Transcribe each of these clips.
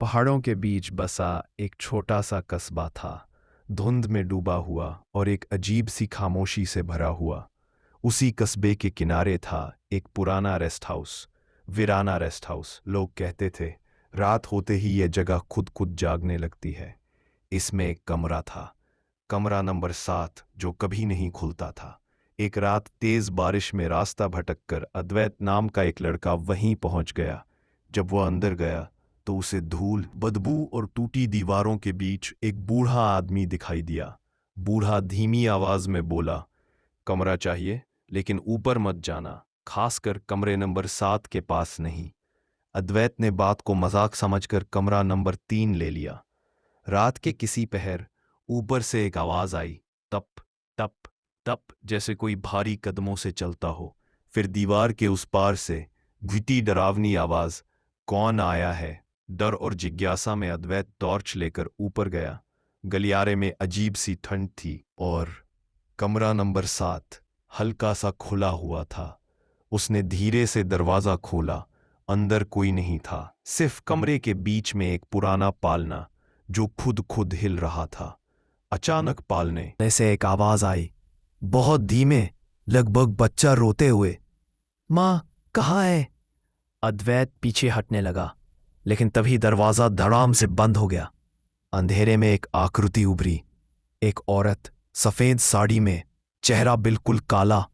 पहाड़ों के बीच बसा एक छोटा सा कस्बा था, धुंध में डूबा हुआ और एक अजीब सी खामोशी से भरा हुआ। उसी कस्बे के किनारे था एक पुराना रेस्ट हाउस, वीराना रेस्ट हाउस। लोग कहते थे रात होते ही यह जगह खुद खुद जागने लगती है। इसमें एक कमरा था, कमरा नंबर 7, जो कभी नहीं खुलता था। एक रात तेज बारिश में रास्ता भटककर अद्वैत नाम का एक लड़का वहीं पहुंच गया। जब वह अंदर गया तो उसे धूल, बदबू और टूटी दीवारों के बीच एक बूढ़ा आदमी दिखाई दिया। बूढ़ा धीमी आवाज में बोला, कमरा चाहिए, लेकिन ऊपर मत जाना, खासकर कमरे नंबर 7 के पास नहीं। अद्वैत ने बात को मजाक समझकर कमरा नंबर 3 ले लिया। रात के किसी पहर ऊपर से एक आवाज आई, तप तप तप, जैसे कोई भारी कदमों से चलता हो। फिर दीवार के उस पार से घिटी डरावनी आवाज, कौन आया है? डर और जिज्ञासा में अद्वैत टॉर्च लेकर ऊपर गया। गलियारे में अजीब सी ठंड थी और कमरा नंबर 7 हल्का सा खुला हुआ था। उसने धीरे से दरवाजा खोला। अंदर कोई नहीं था, सिर्फ कमरे के बीच में एक पुराना पालना जो खुद खुद हिल रहा था। अचानक पालने में से एक आवाज आई, बहुत धीमे, लगभग बच्चा रोते हुए, माँ कहाँ है? अद्वैत पीछे हटने लगा, लेकिन तभी दरवाजा धड़ाम से बंद हो गया। अंधेरे में एक आकृति उभरी, एक औरत सफेद साड़ी में, चेहरा बिल्कुल काला,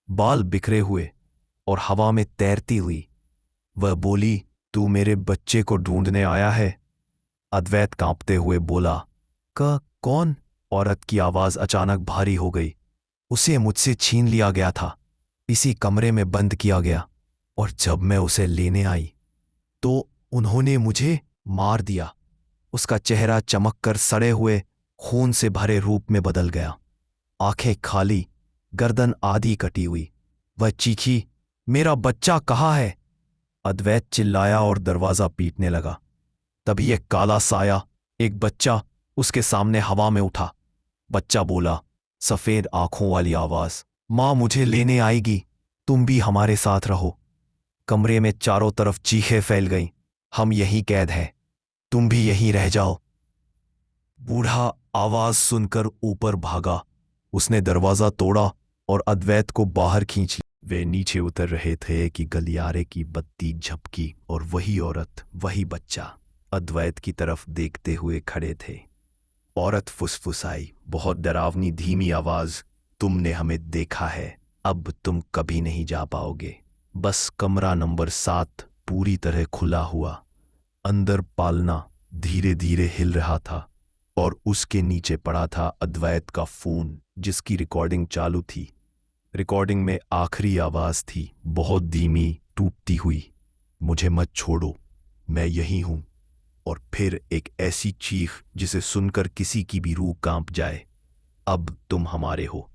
बाल बिखरे हुए और हवा में तैरती हुई। वह बोली, तू मेरे बच्चे को ढूंढने आया है? अद्वैत कांपते हुए बोला, कौन? औरत की आवाज अचानक भारी हो गई। उसे मुझसे छीन लिया गया था, इसी कमरे में बंद किया गया, और जब मैं उसे लेने आई तो उन्होंने मुझे मार दिया। उसका चेहरा चमककर सड़े हुए खून से भरे रूप में बदल गया, आंखें खाली, गर्दन आधी कटी हुई। वह चीखी, मेरा बच्चा कहाँ है? अद्वैत चिल्लाया और दरवाजा पीटने लगा। तभी एक काला साया, एक बच्चा, उसके सामने हवा में उठा। बच्चा बोला, सफेद आंखों वाली आवाज, माँ मुझे लेने आएगी, तुम भी हमारे साथ रहो। कमरे में चारों तरफ चीखें फैल गईं, हम यहीं कैद हैं, तुम भी यहीं रह जाओ। बूढ़ा आवाज सुनकर ऊपर भागा। उसने दरवाजा तोड़ा और अद्वैत को बाहर खींच लिया। वे नीचे उतर रहे थे कि गलियारे की बत्ती झपकी और वही औरत, वही बच्चा अद्वैत की तरफ देखते हुए खड़े थे। औरत फुसफुसाई, बहुत डरावनी धीमी आवाज, तुमने हमें देखा है, अब तुम कभी नहीं जा पाओगे। बस कमरा नंबर 7 पूरी तरह खुला हुआ। अंदर पालना धीरे धीरे हिल रहा था और उसके नीचे पड़ा था अद्वैत का फोन, जिसकी रिकॉर्डिंग चालू थी। रिकॉर्डिंग में आखिरी आवाज थी, बहुत धीमी, टूटती हुई, मुझे मत छोड़ो, मैं यही हूं। और फिर एक ऐसी चीख जिसे सुनकर किसी की भी रूह कांप जाए, अब तुम हमारे हो।